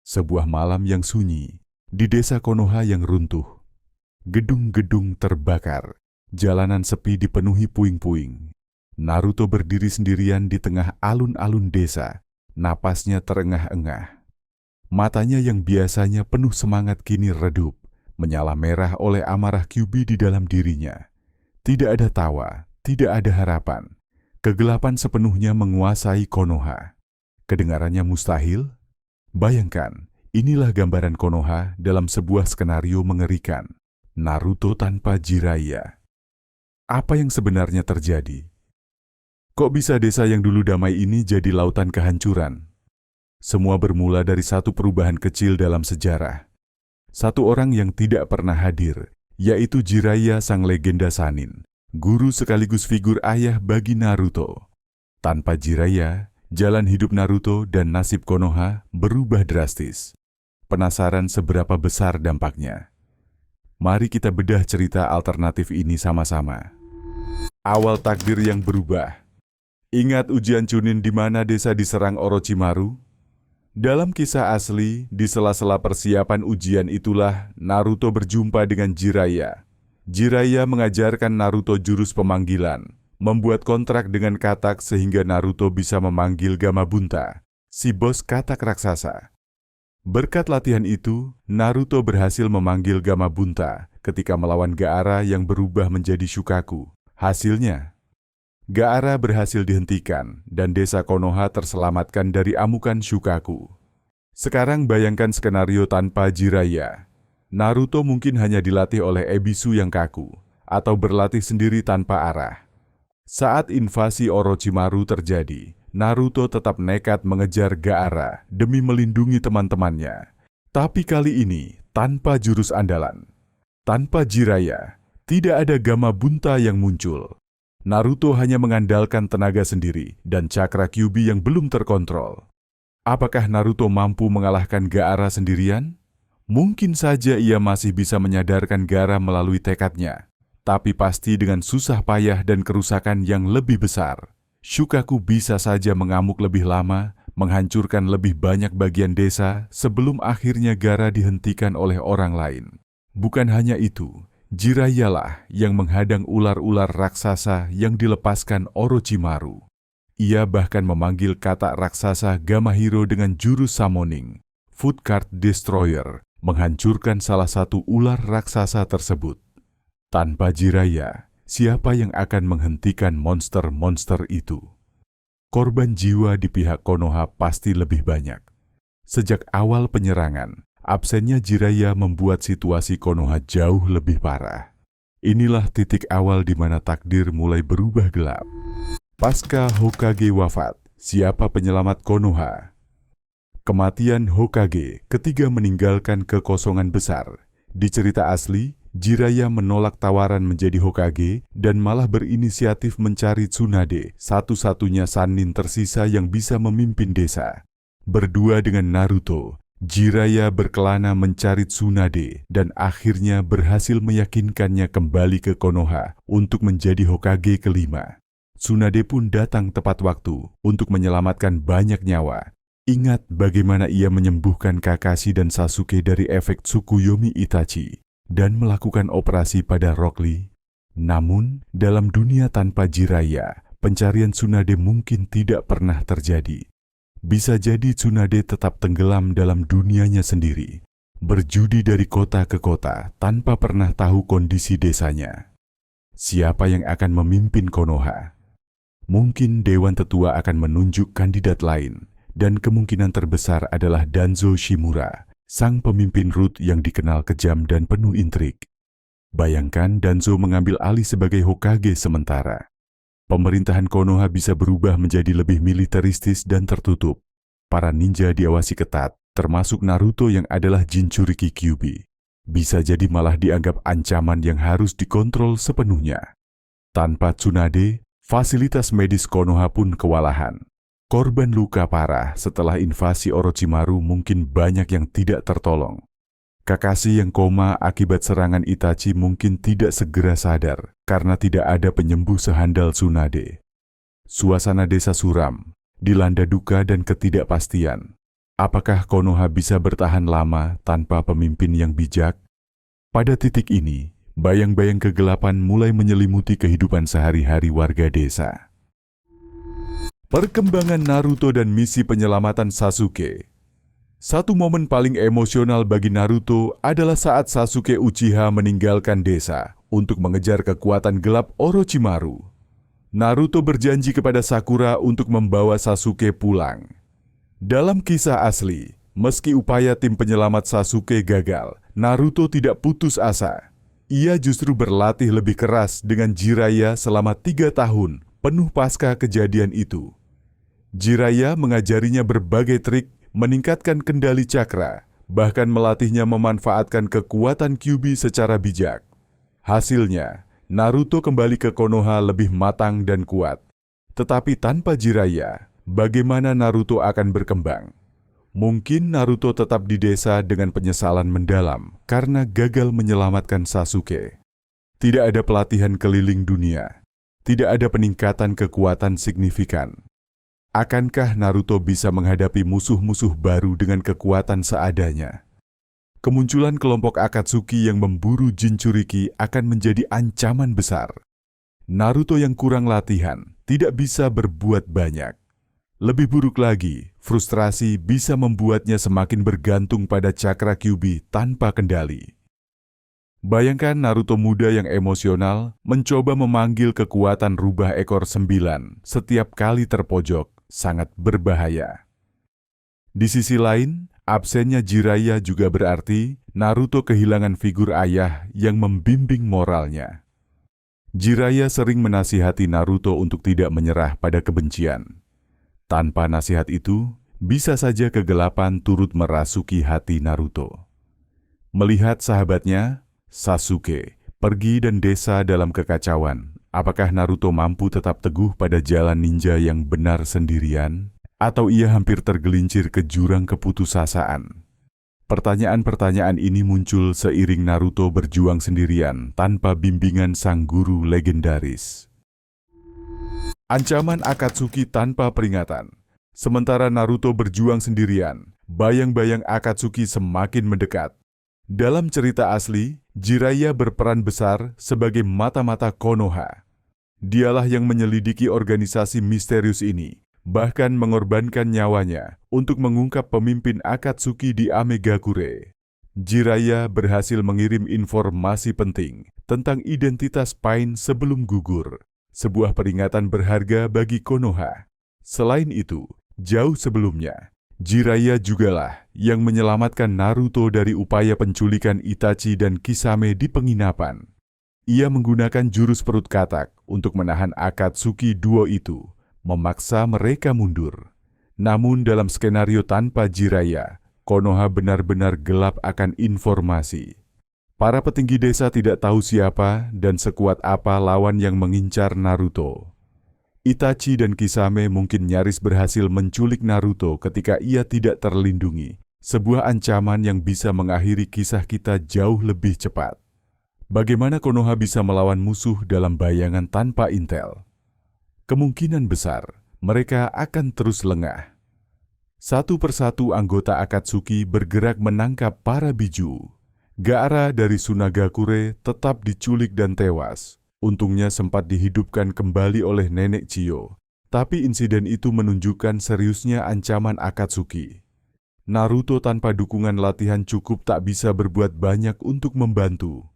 Sebuah malam yang sunyi, di desa Konoha yang runtuh. Gedung-gedung terbakar, jalanan sepi dipenuhi puing-puing. Naruto berdiri sendirian di tengah alun-alun desa, napasnya terengah-engah. Matanya yang biasanya penuh semangat kini redup, menyala merah oleh amarah Kyuubi di dalam dirinya. Tidak ada tawa, tidak ada harapan. Kegelapan sepenuhnya menguasai Konoha. Kedengarannya mustahil? Bayangkan, inilah gambaran Konoha dalam sebuah skenario mengerikan. Naruto tanpa Jiraiya. Apa yang sebenarnya terjadi? Kok bisa desa yang dulu damai ini jadi lautan kehancuran? Semua bermula dari satu perubahan kecil dalam sejarah. Satu orang yang tidak pernah hadir, yaitu Jiraiya sang legenda Sannin, guru sekaligus figur ayah bagi Naruto. Tanpa Jiraiya, jalan hidup Naruto dan nasib Konoha berubah drastis. Penasaran seberapa besar dampaknya? Mari kita bedah cerita alternatif ini sama-sama. Awal takdir yang berubah. Ingat ujian Chunin di mana desa diserang Orochimaru? Dalam kisah asli, di sela-sela persiapan ujian itulah Naruto berjumpa dengan Jiraiya. Jiraiya mengajarkan Naruto jurus pemanggilan, membuat kontrak dengan katak sehingga Naruto bisa memanggil Gamabunta, si bos katak raksasa. Berkat latihan itu, Naruto berhasil memanggil Gamabunta ketika melawan Gaara yang berubah menjadi Shukaku. Hasilnya, Gaara berhasil dihentikan dan desa Konoha terselamatkan dari amukan Shukaku. Sekarang bayangkan skenario tanpa Jiraiya. Naruto mungkin hanya dilatih oleh Ebisu yang kaku, atau berlatih sendiri tanpa arah. Saat invasi Orochimaru terjadi, Naruto tetap nekat mengejar Gaara demi melindungi teman-temannya. Tapi kali ini tanpa jurus andalan. Tanpa Jiraiya, tidak ada Gamabunta yang muncul. Naruto hanya mengandalkan tenaga sendiri dan cakra Kyuubi yang belum terkontrol. Apakah Naruto mampu mengalahkan Gaara sendirian? Mungkin saja ia masih bisa menyadarkan Gaara melalui tekadnya, tapi pasti dengan susah payah dan kerusakan yang lebih besar. Shukaku bisa saja mengamuk lebih lama, menghancurkan lebih banyak bagian desa sebelum akhirnya Gaara dihentikan oleh orang lain. Bukan hanya itu, Jiraiya lah yang menghadang ular-ular raksasa yang dilepaskan Orochimaru. Ia bahkan memanggil katak raksasa Gamahiro dengan jurus summoning, Food Card Destroyer, menghancurkan salah satu ular raksasa tersebut. Tanpa Jiraiya, siapa yang akan menghentikan monster-monster itu? Korban jiwa di pihak Konoha pasti lebih banyak. Sejak awal penyerangan, absennya Jiraiya membuat situasi Konoha jauh lebih parah. Inilah titik awal di mana takdir mulai berubah gelap. Pasca Hokage wafat, siapa penyelamat Konoha? Kematian Hokage ketiga meninggalkan kekosongan besar. Di cerita asli, Jiraiya menolak tawaran menjadi Hokage dan malah berinisiatif mencari Tsunade, satu-satunya Sannin tersisa yang bisa memimpin desa. Berdua dengan Naruto, Jiraiya berkelana mencari Tsunade dan akhirnya berhasil meyakinkannya kembali ke Konoha untuk menjadi Hokage kelima. Tsunade pun datang tepat waktu untuk menyelamatkan banyak nyawa. Ingat bagaimana ia menyembuhkan Kakashi dan Sasuke dari efek Tsukuyomi Itachi dan melakukan operasi pada Rock Lee. Namun, dalam dunia tanpa Jiraiya, pencarian Tsunade mungkin tidak pernah terjadi. Bisa jadi Tsunade tetap tenggelam dalam dunianya sendiri, berjudi dari kota ke kota tanpa pernah tahu kondisi desanya. Siapa yang akan memimpin Konoha? Mungkin Dewan Tetua akan menunjuk kandidat lain, dan kemungkinan terbesar adalah Danzo Shimura, sang pemimpin Root yang dikenal kejam dan penuh intrik. Bayangkan Danzo mengambil alih sebagai Hokage sementara. Pemerintahan Konoha bisa berubah menjadi lebih militeristis dan tertutup. Para ninja diawasi ketat, termasuk Naruto yang adalah Jinchuriki Kyuubi. Bisa jadi malah dianggap ancaman yang harus dikontrol sepenuhnya. Tanpa Tsunade, fasilitas medis Konoha pun kewalahan. Korban luka parah setelah invasi Orochimaru mungkin banyak yang tidak tertolong. Kakashi yang koma akibat serangan Itachi mungkin tidak segera sadar karena tidak ada penyembuh sehandal Tsunade. Suasana desa suram, dilanda duka dan ketidakpastian. Apakah Konoha bisa bertahan lama tanpa pemimpin yang bijak? Pada titik ini, bayang-bayang kegelapan mulai menyelimuti kehidupan sehari-hari warga desa. Perkembangan Naruto dan misi penyelamatan Sasuke. Satu momen paling emosional bagi Naruto adalah saat Sasuke Uchiha meninggalkan desa untuk mengejar kekuatan gelap Orochimaru. Naruto berjanji kepada Sakura untuk membawa Sasuke pulang. Dalam kisah asli, meski upaya tim penyelamat Sasuke gagal, Naruto tidak putus asa. Ia justru berlatih lebih keras dengan Jiraiya selama 3 tahun penuh pasca kejadian itu. Jiraiya mengajarinya berbagai trik, meningkatkan kendali cakra, bahkan melatihnya memanfaatkan kekuatan Kyuubi secara bijak. Hasilnya, Naruto kembali ke Konoha lebih matang dan kuat. Tetapi tanpa Jiraiya, bagaimana Naruto akan berkembang? Mungkin Naruto tetap di desa dengan penyesalan mendalam karena gagal menyelamatkan Sasuke. Tidak ada pelatihan keliling dunia. Tidak ada peningkatan kekuatan signifikan. Akankah Naruto bisa menghadapi musuh-musuh baru dengan kekuatan seadanya? Kemunculan kelompok Akatsuki yang memburu Jinchuriki akan menjadi ancaman besar. Naruto yang kurang latihan tidak bisa berbuat banyak. Lebih buruk lagi, frustrasi bisa membuatnya semakin bergantung pada cakra Kyuubi tanpa kendali. Bayangkan Naruto muda yang emosional mencoba memanggil kekuatan rubah ekor 9 setiap kali terpojok, sangat berbahaya. Di sisi lain, absennya Jiraiya juga berarti Naruto kehilangan figur ayah yang membimbing moralnya. Jiraiya sering menasihati Naruto untuk tidak menyerah pada kebencian. Tanpa nasihat itu, bisa saja kegelapan turut merasuki hati Naruto. Melihat sahabatnya, Sasuke, pergi dan desa dalam kekacauan, apakah Naruto mampu tetap teguh pada jalan ninja yang benar sendirian? Atau ia hampir tergelincir ke jurang keputusasaan? Pertanyaan-pertanyaan ini muncul seiring Naruto berjuang sendirian tanpa bimbingan sang guru legendaris. Ancaman Akatsuki tanpa peringatan. Sementara Naruto berjuang sendirian, bayang-bayang Akatsuki semakin mendekat. Dalam cerita asli, Jiraiya berperan besar sebagai mata-mata Konoha. Dialah yang menyelidiki organisasi misterius ini, bahkan mengorbankan nyawanya untuk mengungkap pemimpin Akatsuki di Amegakure. Jiraiya berhasil mengirim informasi penting tentang identitas Pain sebelum gugur. Sebuah peringatan berharga bagi Konoha. Selain itu, jauh sebelumnya, Jiraiya jugalah yang menyelamatkan Naruto dari upaya penculikan Itachi dan Kisame di penginapan. Ia menggunakan jurus perut katak untuk menahan Akatsuki duo itu, memaksa mereka mundur. Namun dalam skenario tanpa Jiraiya, Konoha benar-benar gelap akan informasi. Para petinggi desa tidak tahu siapa dan sekuat apa lawan yang mengincar Naruto. Itachi dan Kisame mungkin nyaris berhasil menculik Naruto ketika ia tidak terlindungi, sebuah ancaman yang bisa mengakhiri kisah kita jauh lebih cepat. Bagaimana Konoha bisa melawan musuh dalam bayangan tanpa intel? Kemungkinan besar mereka akan terus lengah. Satu persatu anggota Akatsuki bergerak menangkap para biju. Gaara dari Sunagakure tetap diculik dan tewas. Untungnya sempat dihidupkan kembali oleh Nenek Chiyo. Tapi insiden itu menunjukkan seriusnya ancaman Akatsuki. Naruto tanpa dukungan latihan cukup tak bisa berbuat banyak untuk membantu.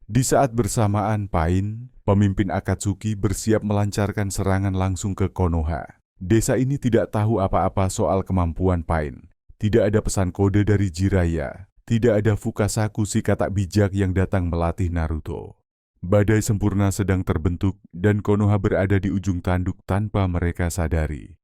Di saat bersamaan, Pain, pemimpin Akatsuki, bersiap melancarkan serangan langsung ke Konoha. Desa ini tidak tahu apa-apa soal kemampuan Pain. Tidak ada pesan kode dari Jiraiya. Tidak ada Fukasaku si katak bijak yang datang melatih Naruto. Badai sempurna sedang terbentuk dan Konoha berada di ujung tanduk tanpa mereka sadari.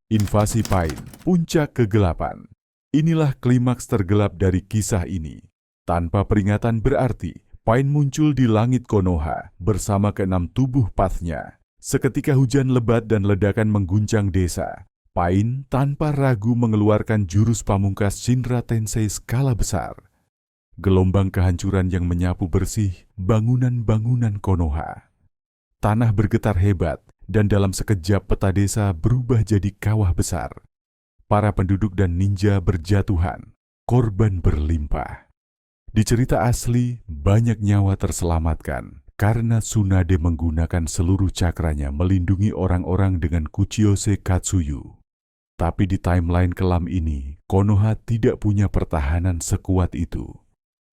Invasi Pain, puncak kegelapan. Inilah klimaks tergelap dari kisah ini. Tanpa peringatan berarti, Pain muncul di langit Konoha bersama keenam tubuh pathnya. Seketika hujan lebat dan ledakan mengguncang desa. Pain tanpa ragu mengeluarkan jurus pamungkas Shinra Tensei skala besar. Gelombang kehancuran yang menyapu bersih bangunan-bangunan Konoha. Tanah bergetar hebat dan dalam sekejap peta desa berubah jadi kawah besar. para penduduk dan ninja berjatuhan, korban berlimpah. Di cerita asli, banyak nyawa terselamatkan karena Tsunade menggunakan seluruh cakranya melindungi orang-orang dengan Kuchiyose Katsuyu. Tapi di timeline kelam ini, Konoha tidak punya pertahanan sekuat itu.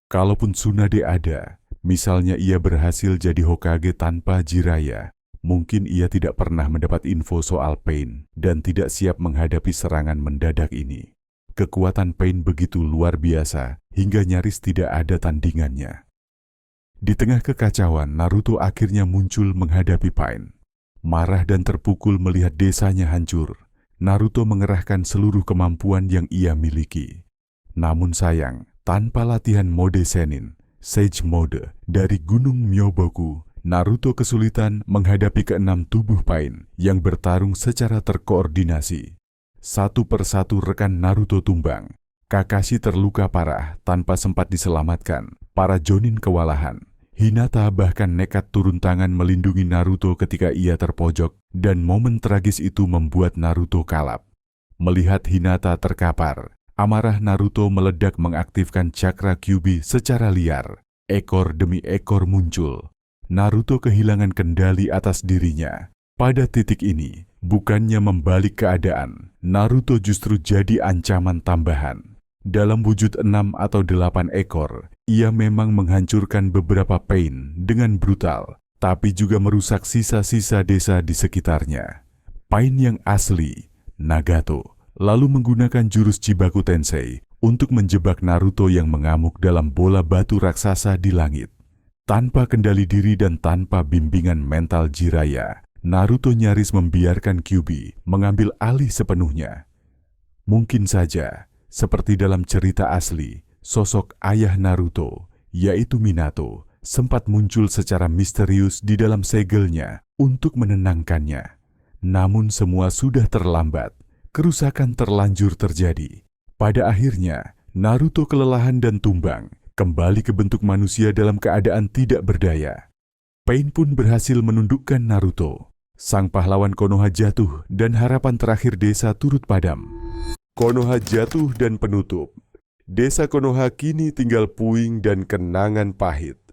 Kalaupun Tsunade ada, misalnya ia berhasil jadi Hokage tanpa Jiraiya, mungkin ia tidak pernah mendapat info soal Pain dan tidak siap menghadapi serangan mendadak ini. Kekuatan Pain begitu luar biasa hingga nyaris tidak ada tandingannya. Di tengah kekacauan, Naruto akhirnya muncul menghadapi Pain. Marah dan terpukul melihat desanya hancur, Naruto mengerahkan seluruh kemampuan yang ia miliki. Namun sayang, tanpa latihan mode Sennin, Sage Mode, dari Gunung Myoboku, Naruto kesulitan menghadapi keenam tubuh Pain yang bertarung secara terkoordinasi. Satu persatu rekan Naruto tumbang. Kakashi terluka parah tanpa sempat diselamatkan. Para Jonin kewalahan. Hinata bahkan nekat turun tangan melindungi Naruto ketika ia terpojok, dan momen tragis itu membuat Naruto kalap. Melihat Hinata terkapar, amarah Naruto meledak mengaktifkan cakra Kyuubi secara liar. Ekor demi ekor muncul. Naruto kehilangan kendali atas dirinya. Pada titik ini, bukannya membalik keadaan, Naruto justru jadi ancaman tambahan. Dalam wujud 6 atau 8 ekor, ia memang menghancurkan beberapa Pain dengan brutal, tapi juga merusak sisa-sisa desa di sekitarnya. Pain yang asli, Nagato, lalu menggunakan jurus Chibaku Tensei untuk menjebak Naruto yang mengamuk dalam bola batu raksasa di langit. Tanpa kendali diri dan tanpa bimbingan mental Jiraiya, Naruto nyaris membiarkan Kyuubi mengambil alih sepenuhnya. Mungkin saja, seperti dalam cerita asli, sosok ayah Naruto, yaitu Minato, sempat muncul secara misterius di dalam segelnya untuk menenangkannya. Namun semua sudah terlambat, kerusakan terlanjur terjadi. Pada akhirnya, Naruto kelelahan dan tumbang, kembali ke bentuk manusia dalam keadaan tidak berdaya. Pain pun berhasil menundukkan Naruto. Sang pahlawan Konoha jatuh dan harapan terakhir desa turut padam. Konoha jatuh dan penutup. Desa Konoha kini tinggal puing dan kenangan pahit.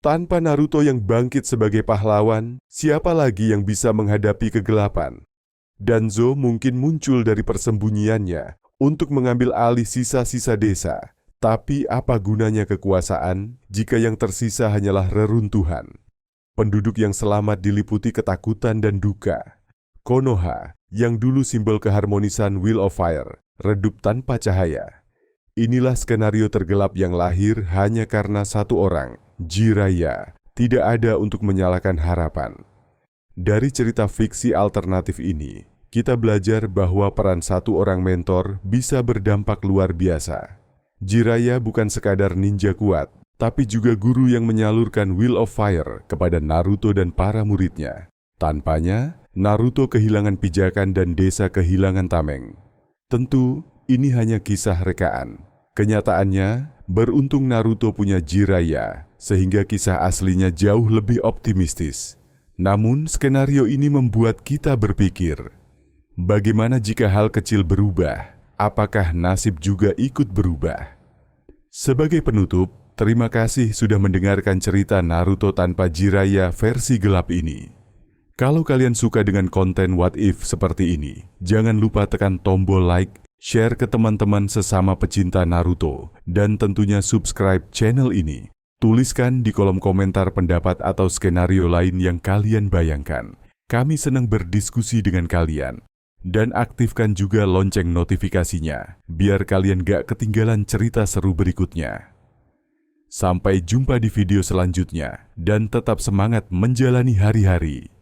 Tanpa Naruto yang bangkit sebagai pahlawan, siapa lagi yang bisa menghadapi kegelapan? Danzo mungkin muncul dari persembunyiannya untuk mengambil alih sisa-sisa desa. Tapi apa gunanya kekuasaan jika yang tersisa hanyalah reruntuhan? Penduduk yang selamat diliputi ketakutan dan duka. Konoha, yang dulu simbol keharmonisan Wheel of Fire, redup tanpa cahaya. Inilah skenario tergelap yang lahir hanya karena satu orang, Jiraiya, tidak ada untuk menyalakan harapan. Dari cerita fiksi alternatif ini, kita belajar bahwa peran satu orang mentor bisa berdampak luar biasa. Jiraiya bukan sekadar ninja kuat, tapi juga guru yang menyalurkan Wheel of Fire kepada Naruto dan para muridnya. Tanpanya, Naruto kehilangan pijakan dan desa kehilangan tameng. Tentu, ini hanya kisah rekaan. Kenyataannya, beruntung Naruto punya Jiraiya, sehingga kisah aslinya jauh lebih optimistis. Namun, skenario ini membuat kita berpikir, bagaimana jika hal kecil berubah? Apakah nasib juga ikut berubah? Sebagai penutup, terima kasih sudah mendengarkan cerita Naruto tanpa Jiraiya versi gelap ini. Kalau kalian suka dengan konten What If seperti ini, jangan lupa tekan tombol like, share ke teman-teman sesama pecinta Naruto, dan tentunya subscribe channel ini. Tuliskan di kolom komentar pendapat atau skenario lain yang kalian bayangkan. Kami senang berdiskusi dengan kalian. Dan aktifkan juga lonceng notifikasinya, biar kalian gak ketinggalan cerita seru berikutnya. Sampai jumpa di video selanjutnya, dan tetap semangat menjalani hari-hari.